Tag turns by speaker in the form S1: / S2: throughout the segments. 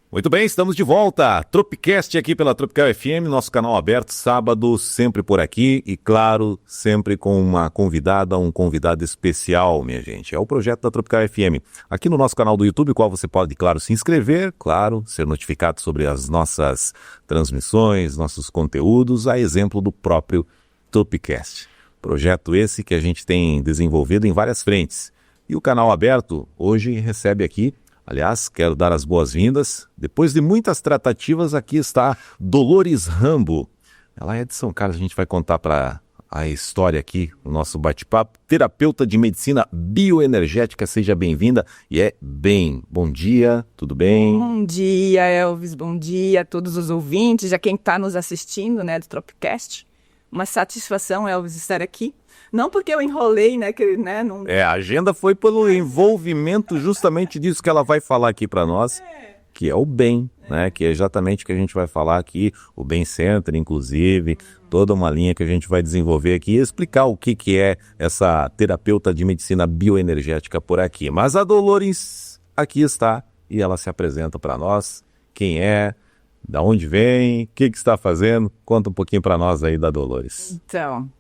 S1: Muito bem, estamos de volta. Tropicast aqui pela Tropical FM, nosso canal aberto, sábado, sempre por aqui e, claro, sempre com uma convidada, um convidado especial, minha gente. É o projeto da Tropical FM. Aqui no nosso canal do YouTube, qual você pode, claro, se inscrever, claro, ser notificado sobre as nossas transmissões, nossos conteúdos, a exemplo do próprio Tropicast. Projeto esse que a gente tem desenvolvido em várias frentes. E o canal aberto hoje recebe aqui, aliás, quero dar as boas-vindas. Depois de muitas tratativas, aqui está Dolores Rambo. Ela é de São Carlos, a gente vai contar para a história aqui, o nosso bate-papo. Terapeuta de medicina bioenergética, seja bem-vinda. E bom dia, tudo bem?
S2: Bom dia, Elvis, bom dia a todos os ouvintes, a quem está nos assistindo, né, do Tropicast. Uma satisfação, Elvis, estar aqui. Não porque eu enrolei, né? Não...
S1: A agenda foi pelo envolvimento justamente disso que ela vai falar aqui para nós, que é o bem, né? Que é exatamente o que a gente vai falar aqui, o Bem Center, inclusive, toda uma linha que a gente vai desenvolver aqui e explicar o que é essa terapeuta de medicina bioenergética por aqui. Mas a Dolores aqui está e ela se apresenta para nós. Quem é? Da onde vem? O que está fazendo? Conta um pouquinho para nós aí da Dolores.
S2: Então,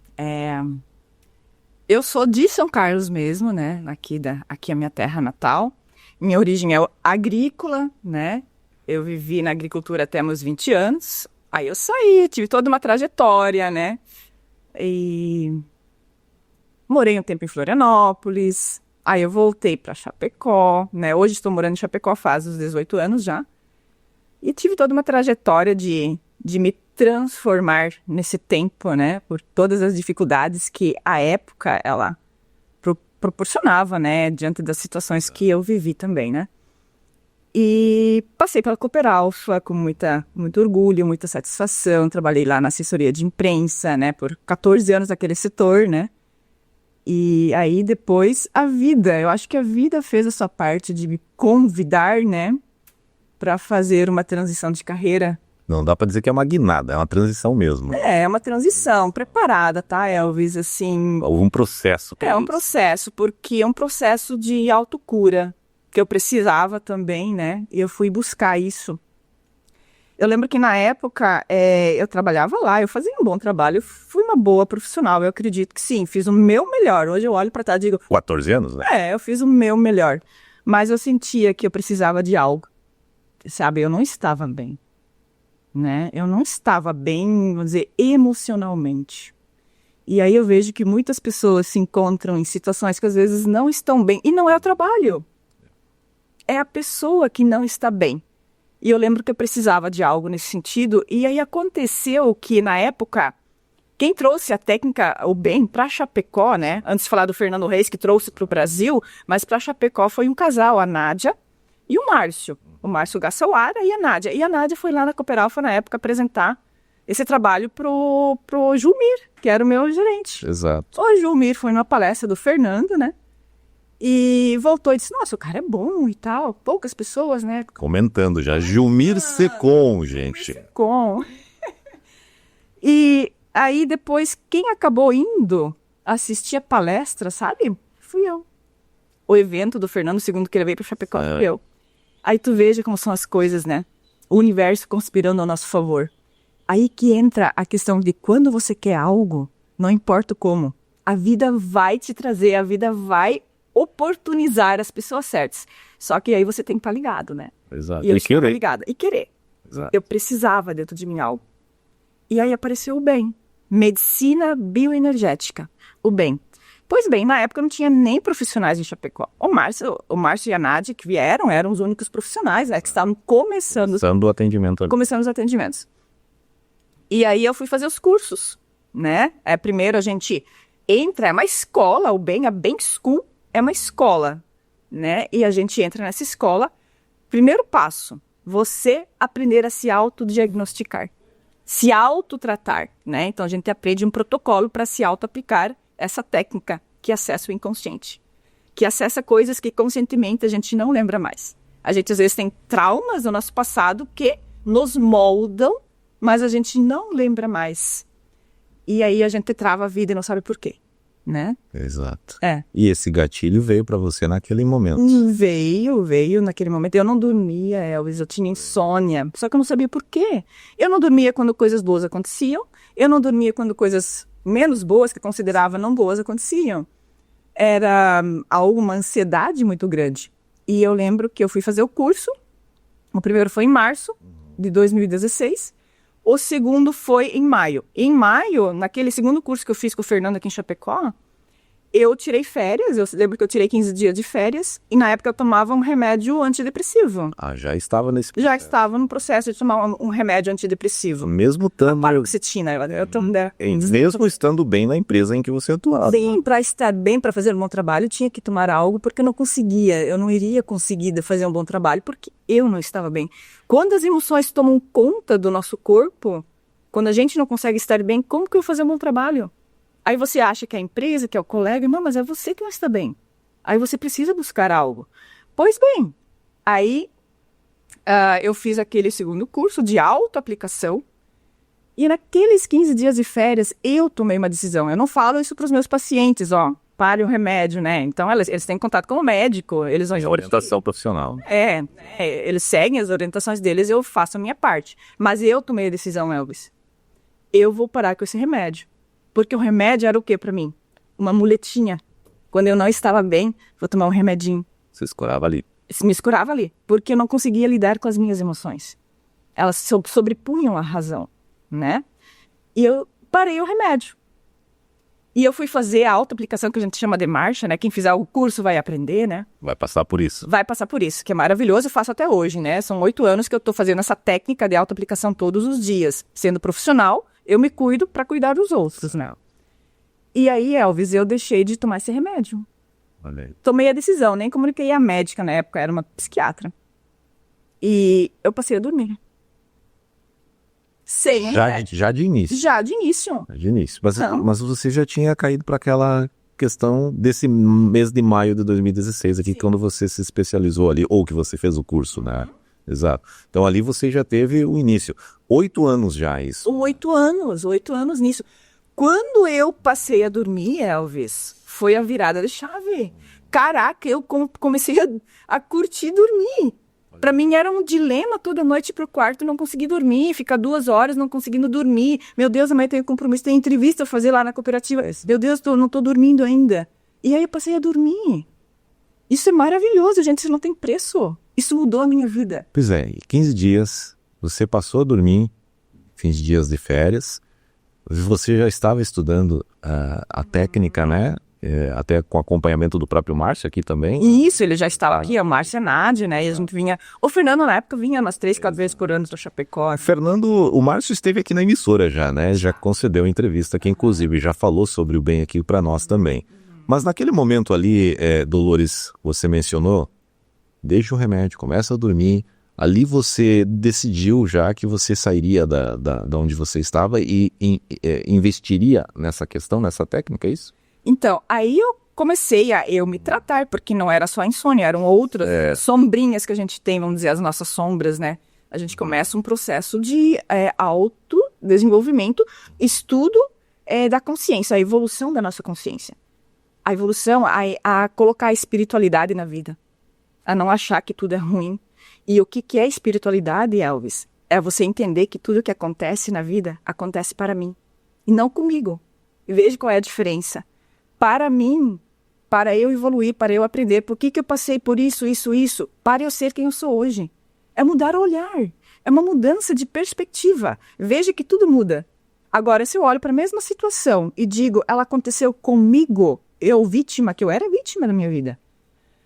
S2: eu sou de São Carlos mesmo, né? Aqui é a minha terra natal. Minha origem é agrícola, né? Eu vivi na agricultura até meus 20 anos. Aí eu saí, tive toda uma trajetória, né? E morei um tempo em Florianópolis. Aí eu voltei para Chapecó, né? Hoje estou morando em Chapecó faz uns 18 anos já. E tive toda uma trajetória de me transformar nesse tempo, né? Por todas as dificuldades que a época ela proporcionava, né? Diante das situações que eu vivi também, né? E passei pela Cooperalfa com muito orgulho, muita satisfação. Trabalhei lá na assessoria de imprensa, né? Por 14 anos naquele setor, né? E aí depois eu acho que a vida fez a sua parte de me convidar, né? Para fazer uma transição de carreira.
S1: Não dá para dizer que é uma guinada, é uma transição mesmo.
S2: É uma transição preparada, tá, Elvis? Assim,
S1: houve um processo.
S2: Um processo, porque é um processo de autocura, que eu precisava também, né? E eu fui buscar isso. Eu lembro que na época eu trabalhava lá, eu fazia um bom trabalho, eu fui uma boa profissional, eu acredito que sim, fiz o meu melhor. Hoje eu olho para trás e digo...
S1: 14 anos, né?
S2: Eu fiz o meu melhor. Mas eu sentia que eu precisava de algo. Sabe, eu não estava bem, né? Eu não estava bem, vamos dizer, emocionalmente. E aí eu vejo que muitas pessoas se encontram em situações que às vezes não estão bem. E não é o trabalho. É a pessoa que não está bem. E eu lembro que eu precisava de algo nesse sentido. E aí aconteceu que, na época, quem trouxe a técnica, o bem, para Chapecó, né? Antes de falar do Fernando Reis, que trouxe para o Brasil, mas para Chapecó foi um casal, a Nádia e o Márcio Gassawara e a Nádia. E a Nádia foi lá na Cooperalfa, na época, apresentar esse trabalho pro Julmir, que era o meu gerente.
S1: Exato.
S2: O Julmir foi numa palestra do Fernando, né? E voltou e disse, nossa, o cara é bom e tal. Poucas pessoas, né?
S1: Comentando já. Julmir Secom, gente.
S2: Secom. E aí, depois, quem acabou indo assistir a palestra, sabe? Fui eu. O evento do Fernando, segundo que ele veio para Chapecó, fui eu. Aí tu veja como são as coisas, né? O universo conspirando ao nosso favor. Aí que entra a questão de quando você quer algo, não importa como, a vida vai te trazer, a vida vai oportunizar as pessoas certas. Só que aí você tem que estar ligado, né?
S1: Exato.
S2: E eu estava ligada. E querer.
S1: Exato.
S2: Eu precisava dentro de mim algo. E aí apareceu o bem. Medicina bioenergética. O bem. Pois bem, na época não tinha nem profissionais em Chapecó. O Márcio e a Nádia, que eram os únicos profissionais, né, que estavam começando
S1: o atendimento.
S2: Começando os atendimentos. E aí eu fui fazer os cursos, né? Primeiro a gente entra, é uma escola, a Bem School é uma escola, né? E a gente entra nessa escola. Primeiro passo, você aprender a se autodiagnosticar, se autotratar, né? Então a gente aprende um protocolo para se auto-aplicar essa técnica que acessa o inconsciente, que acessa coisas que conscientemente a gente não lembra mais. A gente às vezes tem traumas do nosso passado que nos moldam, mas a gente não lembra mais. E aí a gente trava a vida e não sabe por quê. né?
S1: Exato.
S2: É.
S1: E esse gatilho veio pra você naquele momento.
S2: Veio naquele momento. Eu não dormia, Elvis, eu tinha insônia. Só que eu não sabia por quê. Eu não dormia quando coisas boas aconteciam. Eu não dormia quando coisas menos boas, que eu considerava não boas, aconteciam. Era uma ansiedade muito grande. E eu lembro que eu fui fazer o curso. O primeiro foi em março de 2016. O segundo foi em maio. Em maio, naquele segundo curso que eu fiz com o Fernando aqui em Chapecó, eu tirei férias. Eu lembro que eu tirei 15 dias de férias. E na época eu tomava um remédio antidepressivo.
S1: Já estava nesse processo.
S2: Já estava no processo de tomar um remédio antidepressivo.
S1: Mesmo estando...
S2: Paroxetina.
S1: Mesmo estando bem na empresa em que você atuava.
S2: Sim, para estar bem, para fazer um bom trabalho, eu tinha que tomar algo, porque eu não conseguia. Eu não iria conseguir fazer um bom trabalho, porque eu não estava bem. Quando as emoções tomam conta do nosso corpo, quando a gente não consegue estar bem, como que eu vou fazer um bom trabalho? Aí você acha que é a empresa, que é o colega, não, mas é você que não está bem. Aí você precisa buscar algo. Pois bem, aí eu fiz aquele segundo curso de autoaplicação e naqueles 15 dias de férias eu tomei uma decisão. Eu não falo isso para os meus pacientes, pare o remédio, né? Então eles têm contato com o médico, eles vão...
S1: Orientação profissional.
S2: Eles seguem as orientações deles, eu faço a minha parte. Mas eu tomei a decisão, Elvis. Eu vou parar com esse remédio. Porque o remédio era o quê para mim? Uma muletinha. Quando eu não estava bem, vou tomar um remedinho.
S1: Você escurava ali.
S2: Me escurava ali, porque eu não conseguia lidar com as minhas emoções. Elas sobrepunham a razão, né? E eu parei o remédio. E eu fui fazer a autoaplicação, que a gente chama de marcha, né? Quem fizer o curso vai aprender, né?
S1: Vai passar por isso.
S2: Vai passar por isso, que é maravilhoso, eu faço até hoje, né? São 8 anos que eu estou fazendo essa técnica de autoaplicação todos os dias. Sendo profissional, eu me cuido para cuidar dos outros, né? E aí, Elvis, eu deixei de tomar esse remédio.
S1: Olha aí.
S2: Tomei a decisão, nem comuniquei à médica na época, era uma psiquiatra. E eu passei a dormir. Sem remédio.
S1: Já de início.
S2: Já de início.
S1: De início. Mas você já tinha caído para aquela questão desse mês de maio de 2016, aqui, quando você se especializou ali, ou que você fez o curso, né? Exato. Então ali você já teve o início. 8 anos já isso.
S2: 8 anos nisso. Quando eu passei a dormir, Elvis, foi a virada de chave. Caraca, eu comecei a curtir dormir. Para mim era um dilema toda noite ir pro quarto, não conseguir dormir, ficar 2 horas não conseguindo dormir. Meu Deus, amanhã tem compromisso, tem entrevista a fazer lá na cooperativa. Meu Deus, não tô dormindo ainda. E aí eu passei a dormir. Isso é maravilhoso, gente, isso não tem preço. Isso mudou a minha vida.
S1: Pois é, 15 dias, você passou a dormir, 15 dias de férias, você já estava estudando a técnica, né? Até com acompanhamento do próprio Márcio aqui também.
S2: Isso, ele já estava aqui, a Márcia Nádia, né? E a gente vinha... O Fernando, na época, vinha umas 3, 4 vezes por ano do Chapecó.
S1: Fernando, o Márcio esteve aqui na emissora já, né? Já concedeu entrevista aqui, inclusive, já falou sobre o bem aqui para nós também. Mas naquele momento ali, Dolores, você mencionou, deixa o remédio, começa a dormir. Ali você decidiu já que você sairia da onde você estava e investiria nessa questão, nessa técnica, é isso?
S2: Então, aí eu comecei a me tratar, porque não era só insônia, eram outras sombrinhas que a gente tem, vamos dizer, as nossas sombras, né? A gente começa um processo de autodesenvolvimento, estudo da consciência, a evolução da nossa consciência. A evolução, a colocar a espiritualidade na vida, a não achar que tudo é ruim. E o que é espiritualidade, Elvis? É você entender que tudo que acontece na vida acontece para mim, e não comigo. E veja qual é a diferença. Para mim, para eu evoluir, para eu aprender, por que eu passei por isso, para eu ser quem eu sou hoje. É mudar o olhar, é uma mudança de perspectiva. Veja que tudo muda. Agora, se eu olho para a mesma situação e digo, ela aconteceu comigo, vítima, que eu era vítima da minha vida,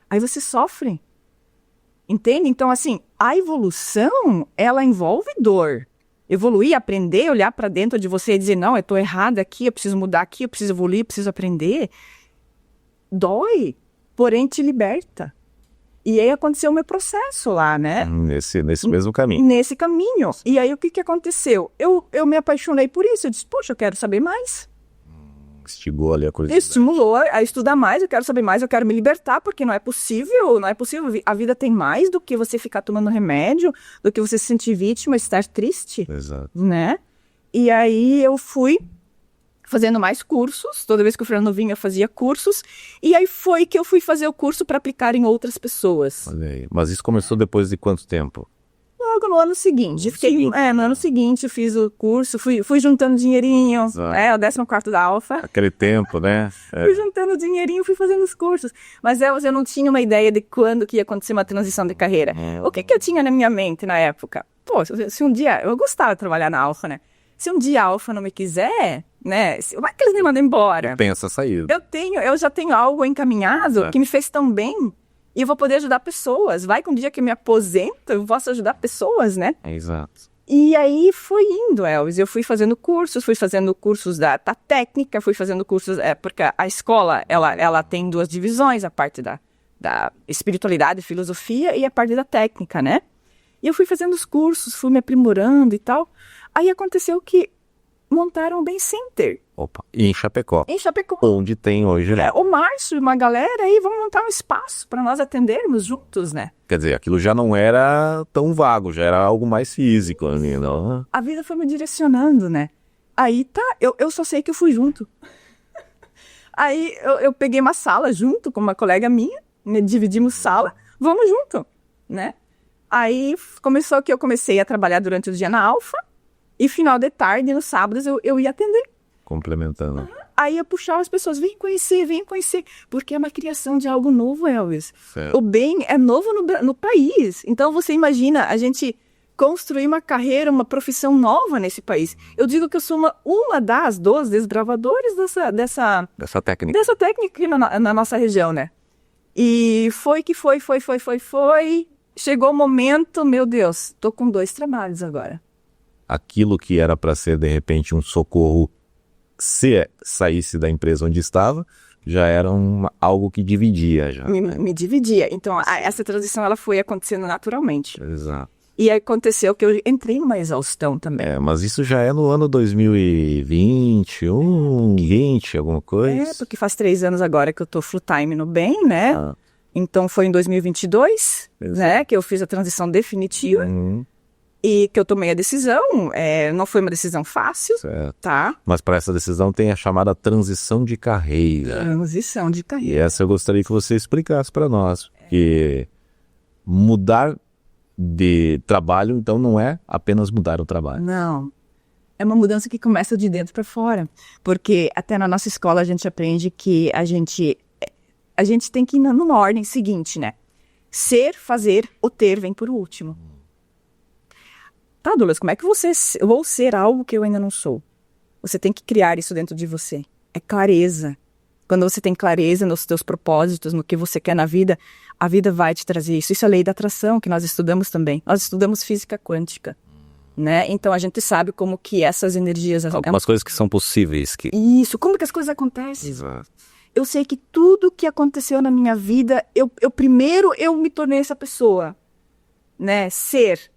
S2: aí você sofre. Entende? Então, assim, a evolução, ela envolve dor. Evoluir, aprender, olhar para dentro de você e dizer, não, eu estou errada aqui, eu preciso mudar aqui, eu preciso evoluir, eu preciso aprender. Dói, porém te liberta. E aí aconteceu o meu processo lá, né?
S1: Nesse mesmo caminho.
S2: Nesse caminho. E aí o que aconteceu? Eu me apaixonei por isso, eu disse, poxa, eu quero saber mais.
S1: Estimulou ali a curiosidade.
S2: Estimulou a estudar mais, eu quero saber mais, eu quero me libertar, porque não é possível. A vida tem mais do que você ficar tomando remédio, do que você se sentir vítima, estar triste.
S1: Exato.
S2: Né? E aí eu fui fazendo mais cursos. Toda vez que o Fernando vinha, eu fazia cursos. E aí foi que eu fui fazer o curso para aplicar em outras pessoas.
S1: Olha aí. Mas isso começou depois de quanto tempo?
S2: Logo no ano seguinte. No ano seguinte eu fiz o curso, fui juntando dinheirinho, o 14º da Alfa.
S1: Aquele tempo, né?
S2: Fui juntando dinheirinho, fui fazendo os cursos. Mas eu não tinha uma ideia de quando que ia acontecer uma transição de carreira. O que eu tinha na minha mente na época? Pô, se um dia... Eu gostava de trabalhar na Alfa, né? Se um dia a Alfa não me quiser, né? Vai que eles me mandam embora.
S1: Tem essa saída.
S2: Eu já tenho algo encaminhado que me fez tão bem. E eu vou poder ajudar pessoas. Vai que um dia que eu me aposento, eu posso ajudar pessoas, né?
S1: Exato.
S2: E aí foi indo, Elvis. Eu fui fazendo cursos da técnica, fui fazendo cursos... porque a escola, ela tem 2 divisões, a parte da espiritualidade, filosofia e a parte da técnica, né? E eu fui fazendo os cursos, fui me aprimorando e tal. Aí aconteceu que montaram o Bem Center.
S1: Opa, e em Chapecó.
S2: Em Chapecó.
S1: Onde tem hoje, né?
S2: O Márcio e uma galera aí, vamos montar um espaço para nós atendermos juntos, né?
S1: Quer dizer, aquilo já não era tão vago, já era algo mais físico ali, não?
S2: A vida foi me direcionando, né? Aí tá, eu só sei que eu fui junto. Aí eu peguei uma sala junto com uma colega minha, né, dividimos sala, vamos junto, né? Aí começou que eu comecei a trabalhar durante o dia na Alfa, e final de tarde, nos sábados, eu ia atender.
S1: Complementando.
S2: Aí eu puxava as pessoas, vem conhecer, porque é uma criação de algo novo, Elvis.
S1: Certo.
S2: O bem é novo no país. Então você imagina a gente construir uma carreira, uma profissão nova nesse país. Eu digo que eu sou uma das 12 desbravadores dessa
S1: técnica.
S2: Dessa técnica aqui na nossa região, né? E foi. Chegou o momento, meu Deus, tô com 2 trabalhos agora.
S1: Aquilo que era para ser, de repente, um socorro, se saísse da empresa onde estava, já era algo que dividia. Já.
S2: Me dividia. Então, essa transição ela foi acontecendo naturalmente.
S1: Exato.
S2: E aí aconteceu que eu entrei numa exaustão também.
S1: Mas isso já é no ano 2020, 20, alguma coisa?
S2: Porque faz 3 anos agora que eu tô full time no bem, né? Então foi em 2022, né, que eu fiz a transição definitiva. E que eu tomei a decisão, não foi uma decisão fácil,
S1: certo.
S2: Tá?
S1: Mas para essa decisão tem a chamada transição de carreira.
S2: Transição de carreira.
S1: E essa eu gostaria que você explicasse para nós. Que mudar de trabalho, então, não é apenas mudar o trabalho.
S2: Não. É uma mudança que começa de dentro para fora. Porque até na nossa escola a gente aprende que a gente tem que ir numa ordem seguinte, né? Ser, fazer, o ter vem por último. Tá, Douglas, como é que vou ser algo que eu ainda não sou? Você tem que criar isso dentro de você. É clareza. Quando você tem clareza nos seus propósitos, no que você quer na vida, a vida vai te trazer isso. Isso é a lei da atração, que nós estudamos também. Nós estudamos física quântica, né? Então a gente sabe como que essas energias...
S1: Algumas coisas que são possíveis.
S2: Isso, como que as coisas acontecem.
S1: Exato.
S2: Eu sei que tudo que aconteceu na minha vida, primeiro eu me tornei essa pessoa, né? Ser.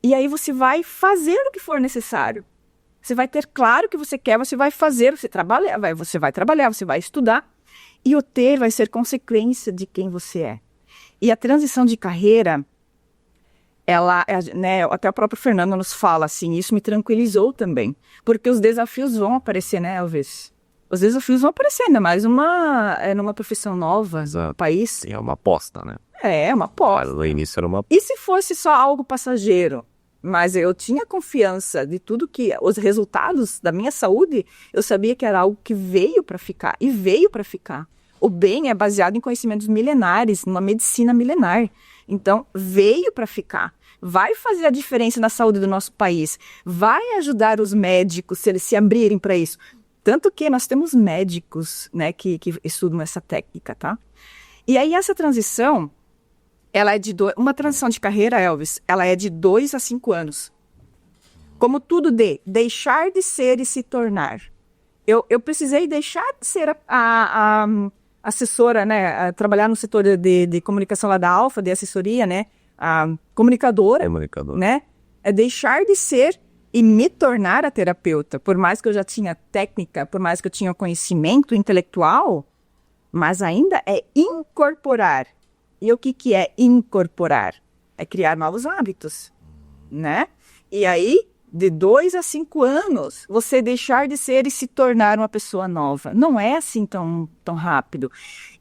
S2: E aí você vai fazer o que for necessário. Você vai ter claro o que você quer, você vai fazer, você vai trabalhar, você vai estudar. E o ter vai ser consequência de quem você é. E a transição de carreira, né, até o próprio Fernando nos fala assim, isso me tranquilizou também. Porque os desafios vão aparecer, né, Elvis? Os desafios vão aparecer, ainda mais numa profissão nova no país.
S1: É uma aposta, né?
S2: É uma aposta.
S1: No início era uma...
S2: E se fosse só algo passageiro? Mas eu tinha confiança de tudo que... Os resultados da minha saúde, eu sabia que era algo que veio para ficar. E veio para ficar. O bem é baseado em conhecimentos milenares, numa medicina milenar. Então, veio para ficar. Vai fazer a diferença na saúde do nosso país. Vai ajudar os médicos, se eles se abrirem para isso. Tanto que nós temos médicos, né, que estudam essa técnica, tá? E aí essa transição... Ela é uma transição de carreira, Elvis, ela é de 2 a 5 anos. Como tudo deixar de ser e se tornar. Eu precisei deixar de ser a assessora, né, a trabalhar no setor de comunicação lá da Alfa, de assessoria, né, a comunicadora, né, é deixar de ser e me tornar a terapeuta. Por mais que eu já tinha técnica, por mais que eu tinha conhecimento intelectual, mas ainda é incorporar. E o que é incorporar? É criar novos hábitos, né? E aí, de 2 a 5 anos, você deixar de ser e se tornar uma pessoa nova. Não é assim tão rápido.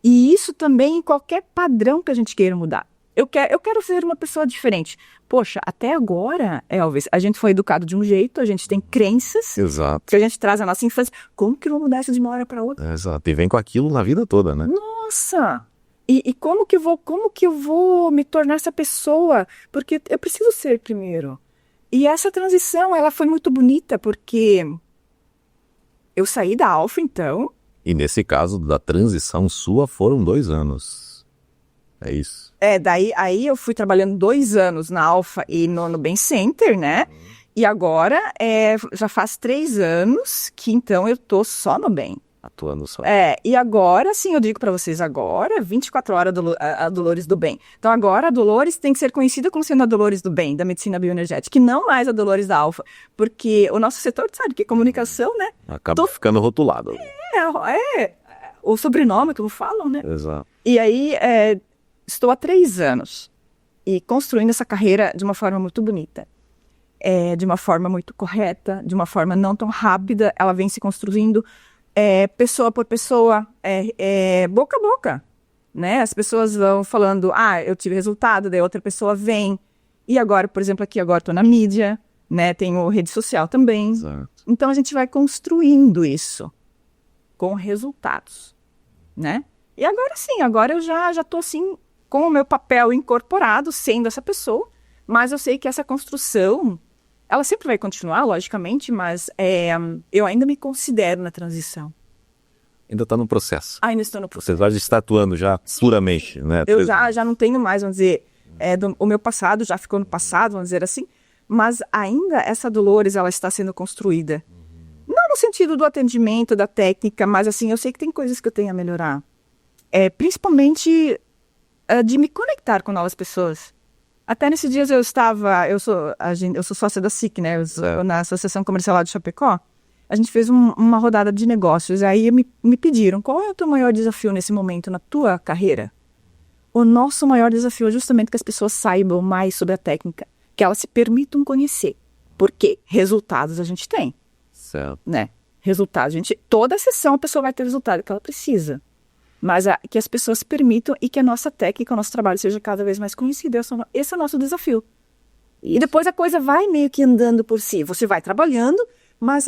S2: E isso também em qualquer padrão que a gente queira mudar. Eu quero ser uma pessoa diferente. Poxa, até agora, Elvis, a gente foi educado de um jeito, a gente tem crenças
S1: Exato.
S2: que a gente traz na nossa infância. Como que eu vou mudar isso de uma hora para outra?
S1: Exato. E vem com aquilo na vida toda, né?
S2: Nossa! E como que eu vou me tornar essa pessoa? Porque eu preciso ser primeiro. E essa transição, ela foi muito bonita, porque eu saí da Alfa, então.
S1: E nesse caso da transição sua foram 2 anos. É isso.
S2: Aí eu fui trabalhando 2 anos na Alfa e no Nubank Center, né? E agora já faz 3 anos que então eu tô só no Nubank.
S1: Atuando só.
S2: E agora, sim, eu digo para vocês agora, 24 horas a Dolores do Bem. Então agora a Dolores tem que ser conhecida como sendo a Dolores do Bem, da medicina bioenergética, e não mais a Dolores da Alfa, porque o nosso setor sabe que comunicação, né?
S1: Acaba ficando rotulado.
S2: O sobrenome que eu falo, né?
S1: Exato.
S2: E aí, estou há 3 anos e construindo essa carreira de uma forma muito bonita, de uma forma muito correta, de uma forma não tão rápida. Ela vem se construindo pessoa por pessoa, boca a boca, né? As pessoas vão falando, eu tive resultado, daí outra pessoa vem. E agora, por exemplo, agora estou na mídia, né? Tenho rede social também.
S1: Exato.
S2: Então a gente vai construindo isso com resultados, né? E agora sim, agora eu já estou assim, com o meu papel incorporado, sendo essa pessoa, mas eu sei que essa construção, ela sempre vai continuar, logicamente, mas eu ainda me considero na transição.
S1: Ainda está no processo.
S2: Ainda estou no processo.
S1: Você já está atuando já puramente, né?
S2: Eu já não tenho mais, vamos dizer, o meu passado já ficou no passado, vamos dizer assim, mas ainda essa Dolores, ela está sendo construída. Não no sentido do atendimento, da técnica, mas assim, eu sei que tem coisas que eu tenho a melhorar. Principalmente de me conectar com novas pessoas. Até nesses dias eu sou sócia da SIC, né? Eu sou na Associação Comercial lá de Chapecó. A gente fez uma rodada de negócios. Aí me pediram, qual é o teu maior desafio nesse momento na tua carreira? O nosso maior desafio é justamente que as pessoas saibam mais sobre a técnica, que elas se permitam conhecer. Porque resultados a gente tem.
S1: Certo.
S2: Né? Resultados. Toda sessão a pessoa vai ter o resultado que ela precisa. Mas que as pessoas se permitam e que a nossa técnica, o nosso trabalho seja cada vez mais conhecido. Esse é o nosso desafio. E depois a coisa vai meio que andando por si. Você vai trabalhando, mas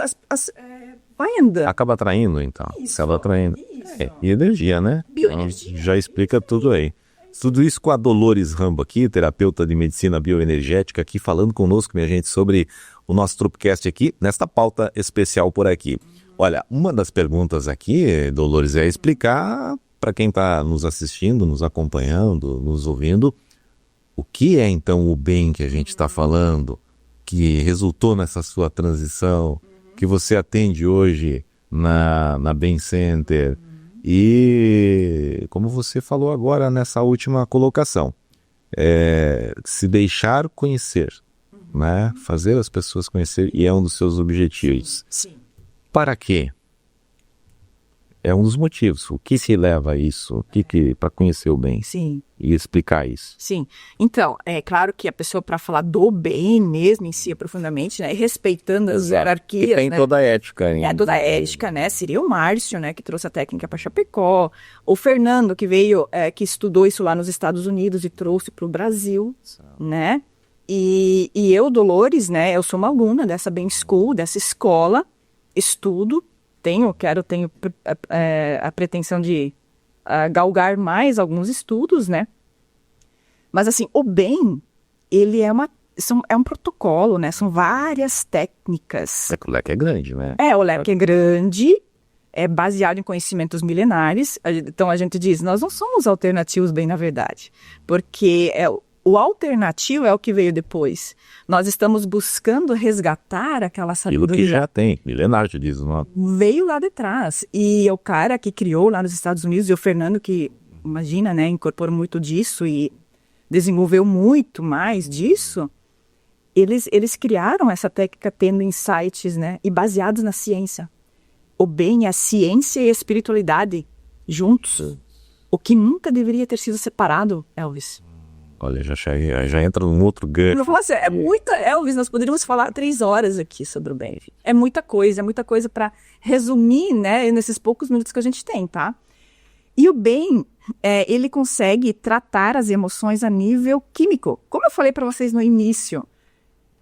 S2: vai andando.
S1: Acaba atraindo, então.
S2: Isso,
S1: Acaba atraindo.
S2: isso.
S1: E energia, né?
S2: Bioenergia.
S1: Então, já explica tudo aí. Tudo isso com a Dolores Rambo aqui, terapeuta de medicina bioenergética, aqui falando conosco, minha gente, sobre o nosso Tropicast aqui, nesta pauta especial por aqui. Olha, uma das perguntas aqui, Dolores, é explicar para quem está nos assistindo, nos acompanhando, nos ouvindo, o que é então o bem que a gente está falando, que resultou nessa sua transição, que você atende hoje na Bem Center e, como você falou agora nessa última colocação, se deixar conhecer, né? Fazer as pessoas conhecer, e é um dos seus objetivos.
S2: Sim.
S1: Para quê? É um dos motivos. O que se leva a isso? Para conhecer o bem?
S2: Sim.
S1: E explicar isso.
S2: Sim. Então, é claro que a pessoa, para falar do bem mesmo em si, profundamente, né, respeitando as hierarquias,
S1: E tem
S2: né,
S1: toda a ética.
S2: toda a ética, né? Seria o Márcio, né, que trouxe a técnica para Chapecó, o Fernando, que veio, que estudou isso lá nos Estados Unidos e trouxe para o Brasil, né? E eu, Dolores, né, eu sou uma aluna dessa Bem School, dessa escola, estudo, tenho a pretensão de galgar mais alguns estudos, né? Mas assim, o bem, ele é um protocolo, né? São várias técnicas.
S1: O leque é grande, né?
S2: O leque é grande, é baseado em conhecimentos milenares. Então a gente diz, nós não somos alternativos bem na verdade, porque o alternativo é o que veio depois. Nós estamos buscando resgatar aquela sabedoria.
S1: Aquilo que já tem, milenar, te diz. Não?
S2: Veio lá de trás. E o cara que criou lá nos Estados Unidos, e o Fernando que, imagina, né, incorporou muito disso e desenvolveu muito mais disso, eles criaram essa técnica tendo insights, né, e baseados na ciência. O bem, a ciência e a espiritualidade juntos. O que nunca deveria ter sido separado, Elvis.
S1: Olha, já entra num outro gancho.
S2: Não fala sério, é muita, Elvis, nós poderíamos falar 3 horas aqui sobre o bem. É muita coisa para resumir, né, nesses poucos minutos que a gente tem, tá? E o bem, ele consegue tratar as emoções a nível químico. Como eu falei para vocês no início,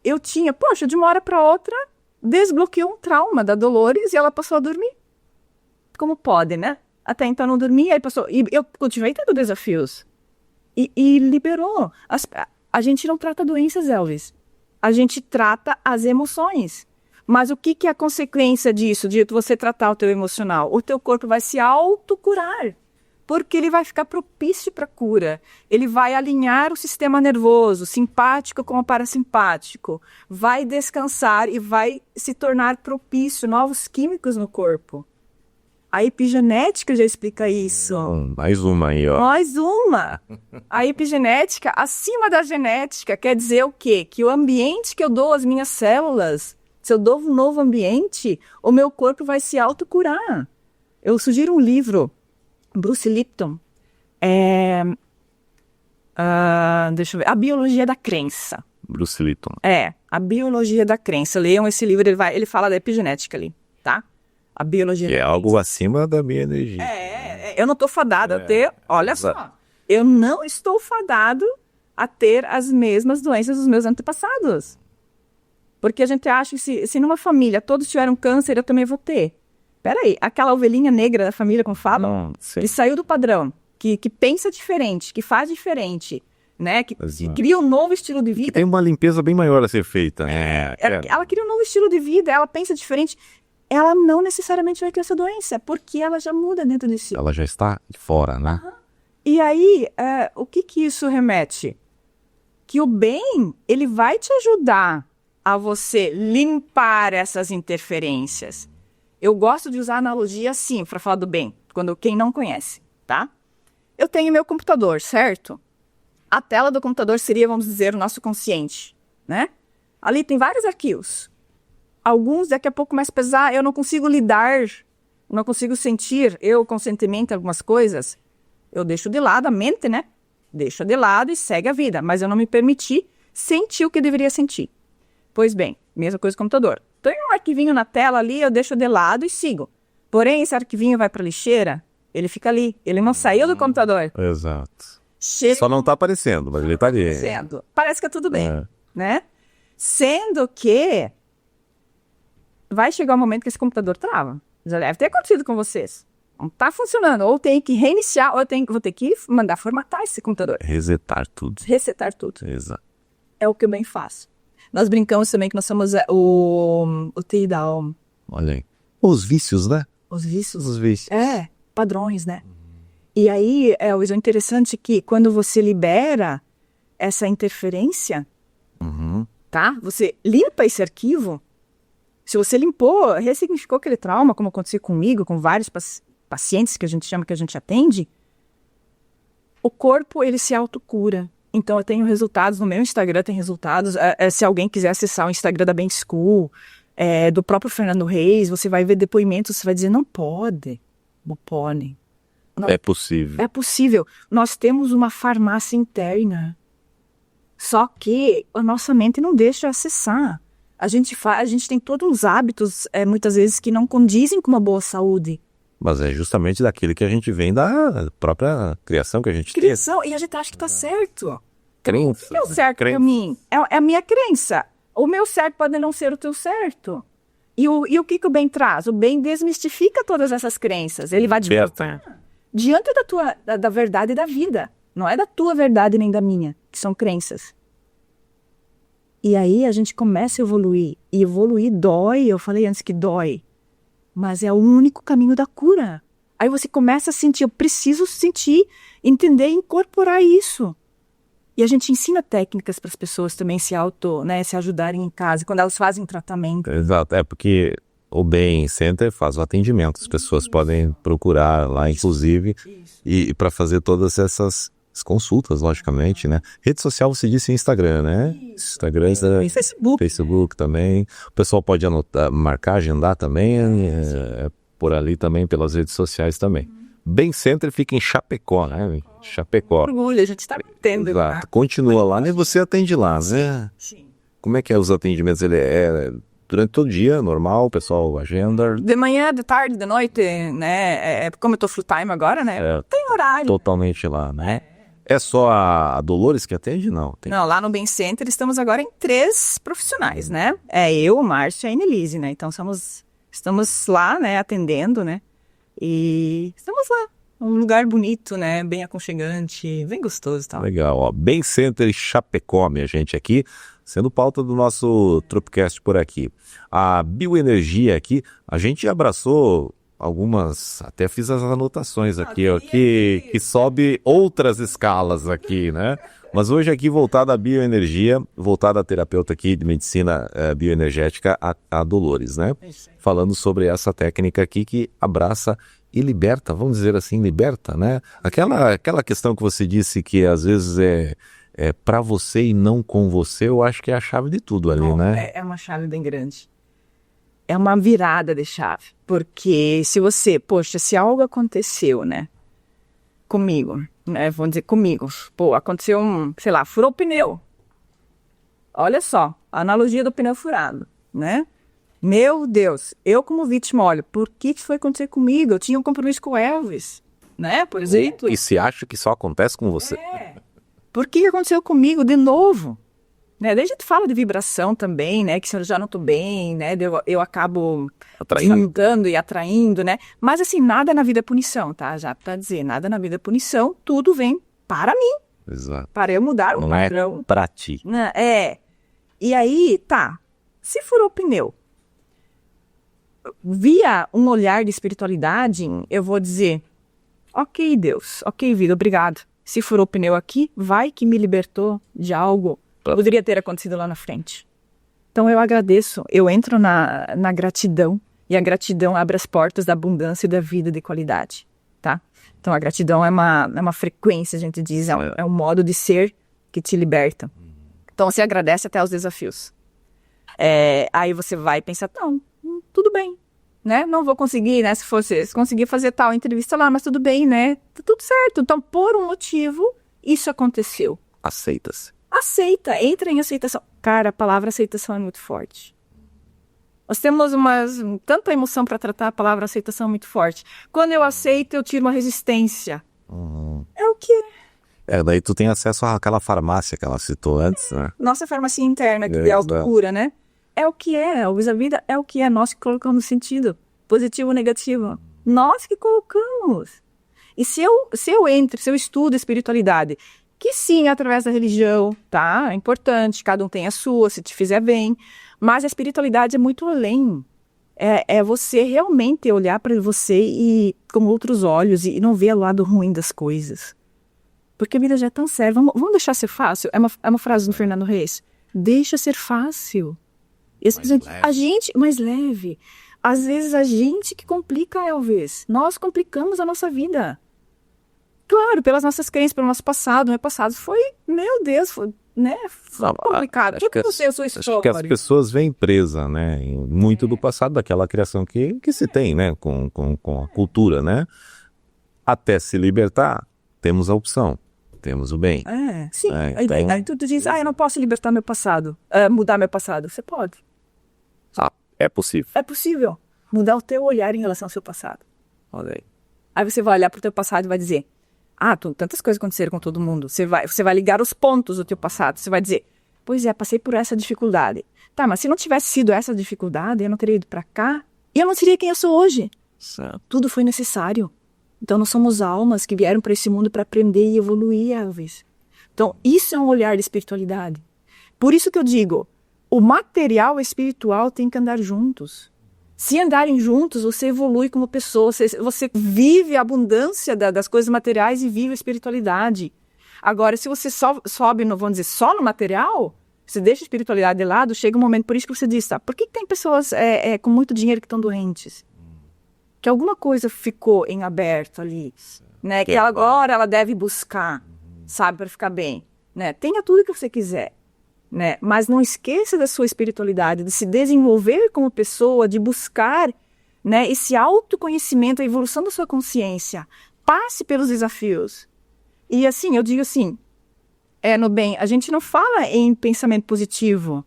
S2: eu tinha, de uma hora para outra, desbloqueou um trauma da Dolores e ela passou a dormir. Como pode, né? Até então não dormia, aí passou. E eu continuei tendo desafios. E liberou. A gente não trata doenças, Elvis. A gente trata as emoções. Mas o que é a consequência disso, de você tratar o teu emocional? O teu corpo vai se autocurar. Porque ele vai ficar propício para a cura. Ele vai alinhar o sistema nervoso, simpático com o parasimpático. Vai descansar e vai se tornar propício, novos químicos no corpo. A epigenética já explica isso.
S1: Mais uma aí, ó.
S2: Mais uma. A epigenética, acima da genética, quer dizer o quê? Que o ambiente que eu dou às minhas células, se eu dou um novo ambiente, o meu corpo vai se autocurar. Eu sugiro um livro, Bruce Lipton, deixa eu ver, A Biologia da Crença.
S1: Bruce Lipton.
S2: A Biologia da Crença. Leiam esse livro, ele fala da epigenética ali, tá? A biologia.
S1: É algo acima da minha energia.
S2: Eu não estou fadado a ter, olha só, eu não estou fadado a ter as mesmas doenças dos meus antepassados. Porque a gente acha que se numa família todos tiveram câncer, eu também vou ter. Peraí, aquela ovelhinha negra da família, como falam, que saiu do padrão, que pensa diferente, que faz diferente, né? Que cria um novo estilo de vida.
S1: Que tem uma limpeza bem maior a ser feita.
S2: Ela cria um novo estilo de vida, ela pensa diferente. Ela não necessariamente vai ter essa doença, porque ela já muda dentro de si.
S1: Ela já está fora, né?
S2: E aí, o que isso remete? Que o bem, ele vai te ajudar a você limpar essas interferências. Eu gosto de usar analogia assim, para falar do bem, quem não conhece, tá? Eu tenho meu computador, certo? A tela do computador seria, vamos dizer, o nosso consciente, né? Ali tem vários arquivos. Alguns daqui a pouco mais pesar, eu não consigo lidar, não consigo sentir, conscientemente, algumas coisas. Eu deixo de lado a mente, né? Deixo de lado e segue a vida. Mas eu não me permiti sentir o que eu deveria sentir. Pois bem, mesma coisa com o computador. Tem um arquivinho na tela ali, eu deixo de lado e sigo. Porém, esse arquivinho vai para a lixeira, ele fica ali. Ele não saiu do computador.
S1: Exato. Só não está aparecendo, mas ele está ali.
S2: Parece que é tudo bem, né? Sendo que vai chegar um momento que esse computador trava. Já deve ter acontecido com vocês. Não está funcionando. Ou tem que reiniciar, ou vou ter que mandar formatar esse computador.
S1: Resetar tudo.
S2: Exato. É o que eu bem faço. Nós brincamos também que nós somos o TI da alma.
S1: Olha aí. Os vícios, né?
S2: Os vícios.
S1: Os vícios.
S2: Padrões, né? E aí, o interessante é que quando você libera essa interferência, tá? Você limpa esse arquivo. Se você limpou, ressignificou aquele trauma, como aconteceu comigo, com vários pacientes que a gente chama, que a gente atende, o corpo, ele se autocura. Então, eu tenho resultados, no meu Instagram tem resultados. Se alguém quiser acessar o Instagram da Bem School, do próprio Fernando Reis, você vai ver depoimentos, você vai dizer, não pode. Não pode. Não,
S1: é possível.
S2: É possível. Nós temos uma farmácia interna. Só que a nossa mente não deixa acessar. A gente tem todos os hábitos, muitas vezes, que não condizem com uma boa saúde.
S1: Mas é justamente daquilo que a gente vem da própria criação que a gente
S2: tem. E a gente acha que está certo.
S1: Crença.
S2: O que é o certo para mim? É a minha crença. O meu certo pode não ser o teu certo. E o que o bem traz? O bem desmistifica todas essas crenças. Ele vai diante da verdade da vida. Não é da tua verdade nem da minha, que são crenças. E aí a gente começa a evoluir. E evoluir dói, eu falei antes que dói. Mas é o único caminho da cura. Aí você começa a sentir, eu preciso sentir, entender e incorporar isso. E a gente ensina técnicas para as pessoas também se ajudarem em casa, quando elas fazem tratamento.
S1: Exato, porque o Bem Center faz o atendimento. As pessoas podem procurar lá, inclusive, e para fazer todas essas consultas, logicamente, né? Rede social, você disse Instagram, né?
S2: Isso.
S1: Instagram, Facebook também. O pessoal pode anotar, marcar, agendar também, por ali também, pelas redes sociais também. Bem Center fica em Chapecó, né? Chapecó.
S2: Orgulho, a gente está tendo.
S1: Exato. Continua lá, né? Você atende lá, né?
S2: Sim.
S1: Como é que é os atendimentos? Ele é durante todo dia, normal, o pessoal agenda?
S2: De manhã, de tarde, de noite, né? Como eu tô full time agora, né? Tem horário.
S1: Totalmente lá, né? É só a Dolores que atende? Não. Tem...
S2: Não, lá no Bem Center estamos agora em 3 profissionais, né? É eu, o Márcio e a Inelise, né? Então estamos lá, né, atendendo, né? E estamos lá. Um lugar bonito, né? Bem aconchegante, bem gostoso e tal.
S1: Legal, ó. Bem Center Chapecó, minha gente, aqui, sendo pauta do nosso Tropicast por aqui. A bioenergia aqui, a gente abraçou algumas, até fiz as anotações aqui, ó, que sobe outras escalas aqui, né? Mas hoje aqui voltada à bioenergia, voltada à terapeuta aqui de medicina bioenergética, a Dolores, né? Falando sobre essa técnica aqui que abraça e liberta, vamos dizer assim, liberta, né? Aquela questão que você disse que às vezes é para você e não com você, eu acho que é a chave de tudo ali, né?
S2: É uma chave bem grande. É uma virada de chave. Porque se algo aconteceu, né? Comigo, né? Vamos dizer comigo. Pô, aconteceu furou o pneu. Olha só, a analogia do pneu furado, né? Meu Deus, eu como vítima, olha, por que foi acontecer comigo? Eu tinha um compromisso com o Elvis, né? Por exemplo.
S1: E se acha que só acontece com você?
S2: Por que aconteceu comigo de novo? Né? Daí a gente fala de vibração também, né? Que se eu já não tô bem, né? Eu acabo juntando e atraindo, né? Mas assim, nada na vida é punição, tá? Já pra dizer, nada na vida é punição, tudo vem para mim.
S1: Exato.
S2: Para eu mudar o padrão.
S1: Não é pra ti.
S2: E aí, tá. Se furou o pneu, via um olhar de espiritualidade, eu vou dizer, ok, Deus, ok, vida, obrigado. Se furou o pneu aqui, vai que me libertou de algo que poderia ter acontecido lá na frente. Então eu agradeço, eu entro na gratidão, e a gratidão abre as portas da abundância e da vida de qualidade, tá? Então a gratidão é uma frequência, a gente diz, é um modo de ser que te liberta. Então você agradece até os desafios. Aí você vai pensar, não, tudo bem, né? Não vou conseguir, né? Se conseguir fazer tal entrevista lá, mas tudo bem, né? Tá tudo certo. Então, por um motivo, isso aconteceu.
S1: Aceita-se.
S2: Aceita, entra em aceitação. Cara, a palavra aceitação é muito forte. Nós temos tanta emoção para tratar, a palavra aceitação é muito forte. Quando eu aceito, eu tiro uma resistência. É o que é.
S1: Daí tu tem acesso àquela farmácia que ela citou antes, né?
S2: Nossa farmácia interna, que é autocura, né? É o que é, a vida é o que é, nós que colocamos sentido, positivo ou negativo, nós que colocamos. E se eu estudo a espiritualidade, que sim, através da religião, tá? É importante, cada um tem a sua, se te fizer bem, mas a espiritualidade é muito além. É você realmente olhar para você e com outros olhos e não ver o lado ruim das coisas. Porque a vida já é tão séria, vamos deixar ser fácil? É uma frase do Fernando Reis, deixa ser fácil. Mais leve. Às vezes a gente que complica, Elvis. Nós complicamos a nossa vida. Claro, pelas nossas crenças, pelo nosso passado. Meu passado foi, meu Deus, foi complicado. Eu sou
S1: acho que as pessoas vêm presa, né? Muito do passado, daquela criação que se tem, né? Com a cultura, né? Até se libertar, temos a opção. Temos o bem.
S2: Sim. Aí tu diz, eu não posso libertar meu passado, mudar meu passado. Você pode.
S1: É possível.
S2: É possível mudar o teu olhar em relação ao seu passado.
S1: Olha aí.
S2: Aí você vai olhar pro teu passado e vai dizer, tantas coisas aconteceram com todo mundo. Você vai ligar os pontos do teu passado. Você vai dizer, pois passei por essa dificuldade. Tá, mas se não tivesse sido essa dificuldade, eu não teria ido pra cá e eu não seria quem eu sou hoje.
S1: Certo.
S2: Tudo foi necessário. Então nós somos almas que vieram para esse mundo para aprender e evoluir, Elvis. Então isso é um olhar de espiritualidade. Por isso que eu digo, o material e o espiritual têm que andar juntos. Se andarem juntos, você evolui como pessoa, você vive a abundância das coisas materiais e vive a espiritualidade. Agora, se você sobe, vamos dizer, só no material, você deixa a espiritualidade de lado, chega um momento, por isso que você diz, por que tem pessoas com muito dinheiro que estão doentes? Que alguma coisa ficou em aberto ali, né? Que agora ela deve buscar, sabe, para ficar bem, né? Tenha tudo que você quiser. Né? Mas não esqueça da sua espiritualidade, de se desenvolver como pessoa, de buscar, né, esse autoconhecimento, a evolução da sua consciência. passe pelos desafios. E assim, eu digo assim, no bem, a gente não fala em pensamento positivo.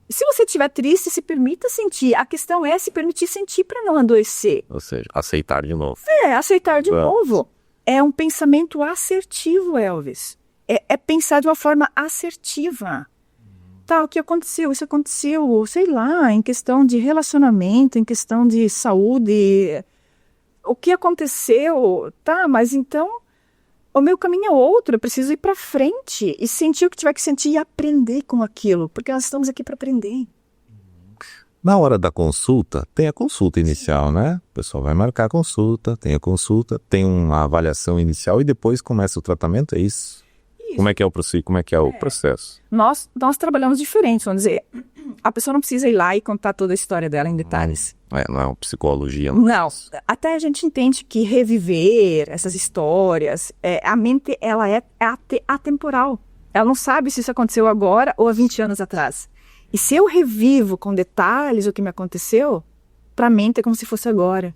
S2: Se você estiver triste, se permita sentir. A questão é se permitir sentir para não adoecer.
S1: Ou seja, aceitar de novo.
S2: Aceitar de novo. É um pensamento assertivo, Elvis. É pensar de uma forma assertiva. Tá, o que aconteceu? Isso aconteceu, sei lá, em questão de relacionamento, em questão de saúde. O que aconteceu? Tá, mas então o meu caminho é outro. Eu preciso ir para frente e sentir o que tiver que sentir e aprender com aquilo, porque nós estamos aqui para aprender.
S1: Na hora da consulta, tem a consulta inicial, né? O pessoal vai marcar a consulta, tem uma avaliação inicial e depois começa o tratamento, é isso? Como é que é o processo?
S2: Nós trabalhamos diferente, vamos dizer. A pessoa não precisa ir lá e contar toda a história dela em detalhes.
S1: Não é uma psicologia.
S2: Não. Até a gente entende que reviver essas histórias, a mente ela é atemporal. Ela não sabe se isso aconteceu agora ou há 20 anos atrás. E se eu revivo com detalhes o que me aconteceu, para a mente é como se fosse agora.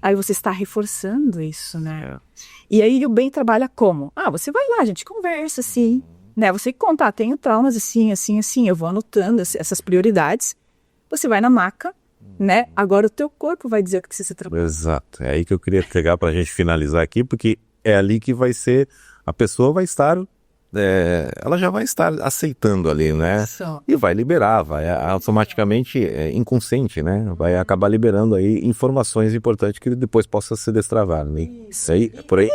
S2: Aí você está reforçando isso, né? E aí o bem trabalha como? Você vai lá, a gente conversa assim, né? Você conta, tenho traumas assim, assim, assim, eu vou anotando essas prioridades. Você vai na maca, né? Agora o teu corpo vai dizer o que você trabalha.
S1: Exato, é aí que eu queria pegar pra gente finalizar aqui, porque é ali que vai ser, a pessoa vai estar, ela já vai estar aceitando ali, né?
S2: Isso.
S1: E vai liberar, vai automaticamente inconsciente, né? Vai acabar liberando aí informações importantes que depois possa ser destravado, né? Isso aí, é por aí?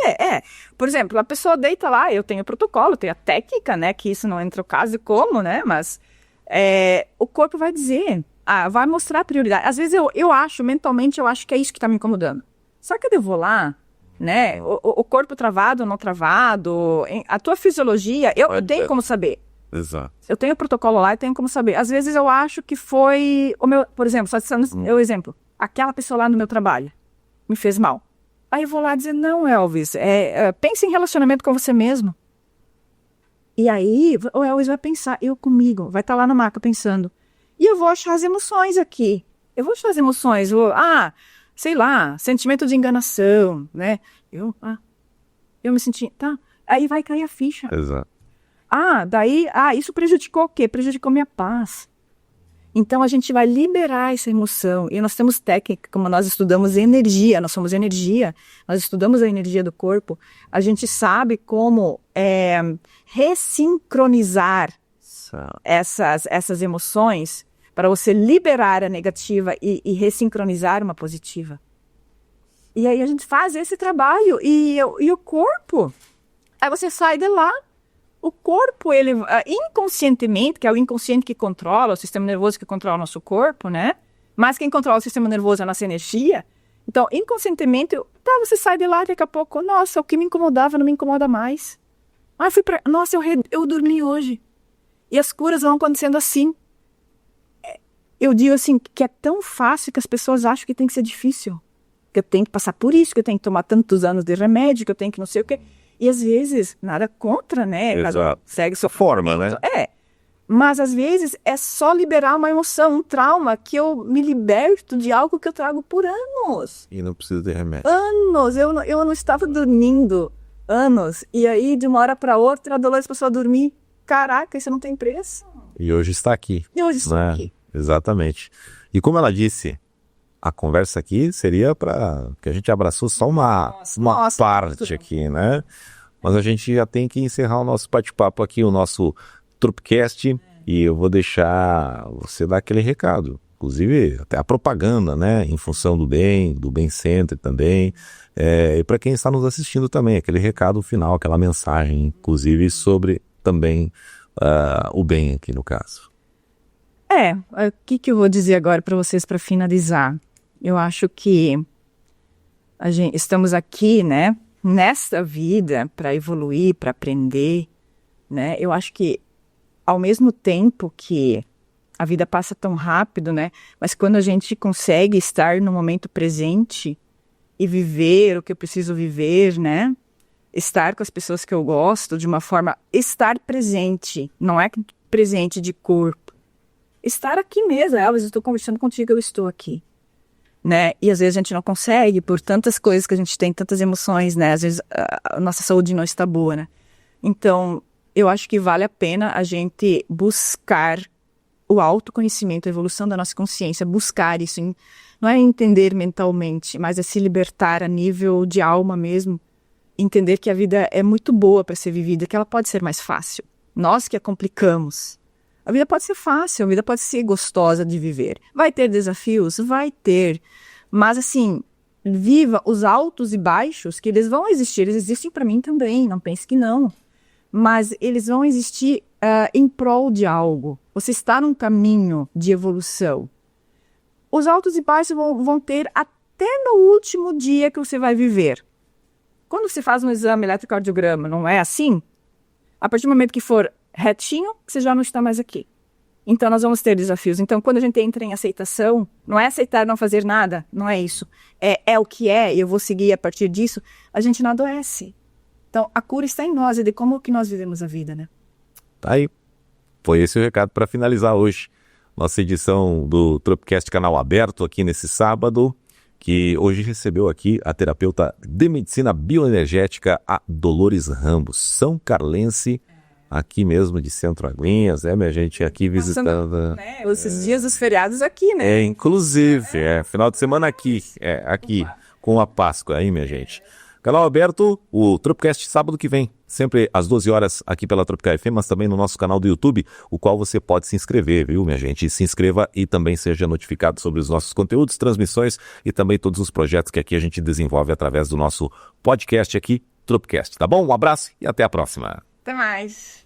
S2: Por exemplo, a pessoa deita lá, eu tenho protocolo, tenho a técnica, né? Que isso não entra o caso e como, né? Mas o corpo vai dizer, vai mostrar a prioridade. Às vezes mentalmente eu acho que é isso que está me incomodando. Só que eu vou lá, né? O corpo travado ou não travado, a tua fisiologia, eu tenho como saber.
S1: Exato.
S2: Eu tenho o protocolo lá e tenho como saber. Às vezes eu acho que foi o meu, por exemplo, só dizendo exemplo, aquela pessoa lá no meu trabalho me fez mal. Aí eu vou lá dizer, não, Elvis, pense em relacionamento com você mesmo. E aí o Elvis vai pensar, eu comigo, vai estar lá na maca pensando. E eu vou achar as emoções aqui. Eu vou achar as emoções, sei lá, sentimento de enganação, né? Eu me senti, tá. Aí vai cair a ficha.
S1: Exato.
S2: Isso prejudicou o quê? Prejudicou minha paz. Então a gente vai liberar essa emoção. E nós temos técnica, como nós estudamos energia, nós somos energia, nós estudamos a energia do corpo, a gente sabe como ressincronizar essas emoções para você liberar a negativa e ressincronizar uma positiva. E aí a gente faz esse trabalho e o corpo, aí você sai de lá, o corpo, ele inconscientemente, que é o inconsciente que controla, o sistema nervoso que controla o nosso corpo, né? Mas quem controla o sistema nervoso é a nossa energia. Então, inconscientemente, você sai de lá, daqui a pouco, nossa, o que me incomodava não me incomoda mais. Nossa, eu dormi hoje. E as curas vão acontecendo assim. Eu digo assim, que é tão fácil que as pessoas acham que tem que ser difícil. Que eu tenho que passar por isso, que eu tenho que tomar tantos anos de remédio, que eu tenho que não sei o quê. E às vezes, nada contra, né?
S1: Exato.
S2: Segue sua
S1: forma, né?
S2: Mas às vezes é só liberar uma emoção, um trauma, que eu me liberto de algo que eu trago por anos.
S1: E não precisa de remédio.
S2: Anos, eu não estava dormindo. Anos. E aí, de uma hora para outra, a Dolores passou a dormir. Caraca, isso não tem preço.
S1: E hoje está aqui.
S2: Aqui.
S1: Exatamente. E como ela disse, a conversa aqui seria para que a gente abraçou só uma parte aqui, né? Mas a gente já tem que encerrar o nosso bate-papo aqui, o nosso Tropicast, e eu vou deixar você dar aquele recado. Inclusive, até a propaganda, né? Em função do Bem Center também. E para quem está nos assistindo também, aquele recado final, aquela mensagem, inclusive, sobre também o bem aqui no caso.
S2: O que eu vou dizer agora para vocês para finalizar? Eu acho que estamos aqui, né, nesta vida para evoluir, para aprender, né? Eu acho que ao mesmo tempo que a vida passa tão rápido, né, mas quando a gente consegue estar no momento presente e viver o que eu preciso viver, né? Estar com as pessoas que eu gosto de uma forma, estar presente, não é presente de corpo. Estar aqui mesmo, Elvis, eu estou conversando contigo, eu estou aqui. né? E às vezes a gente não consegue por tantas coisas que a gente tem, tantas emoções, né? Às vezes a nossa saúde não está boa, né? Então, eu acho que vale a pena a gente buscar o autoconhecimento, a evolução da nossa consciência, buscar isso, não é entender mentalmente, mas é se libertar a nível de alma mesmo, entender que a vida é muito boa para ser vivida, que ela pode ser mais fácil. Nós que a complicamos. A vida pode ser fácil, a vida pode ser gostosa de viver. Vai ter desafios? Vai ter. Mas assim, viva os altos e baixos, que eles vão existir. Eles existem para mim também, não pense que não. Mas eles vão existir em prol de algo. Você está num caminho de evolução. Os altos e baixos vão ter até no último dia que você vai viver. Quando você faz um exame eletrocardiograma, não é assim? A partir do momento que for retinho, você já não está mais aqui. Então, nós vamos ter desafios. Então, quando a gente entra em aceitação, não é aceitar não fazer nada, não é isso. É o que é, e eu vou seguir a partir disso, a gente não adoece. Então, a cura está em nós, e de como que nós vivemos a vida, né?
S1: Tá aí. Foi esse o recado para finalizar hoje. Nossa edição do Tropicast Canal Aberto aqui nesse sábado, que hoje recebeu aqui a terapeuta de medicina bioenergética, a Dolores Ramos, São Carlense, aqui mesmo de Centro Aguinhas, minha gente, aqui visitando...
S2: Né, esses dias dos feriados aqui, né?
S1: Inclusive, final de semana aqui, aqui, com a Páscoa aí, minha gente. Canal aberto, o Tropicast sábado que vem, sempre às 12 horas aqui pela Tropical FM, mas também no nosso canal do YouTube, o qual você pode se inscrever, viu, minha gente? Se inscreva e também seja notificado sobre os nossos conteúdos, transmissões e também todos os projetos que aqui a gente desenvolve através do nosso podcast aqui, Tropicast, tá bom? Um abraço e até a próxima.
S2: Até mais.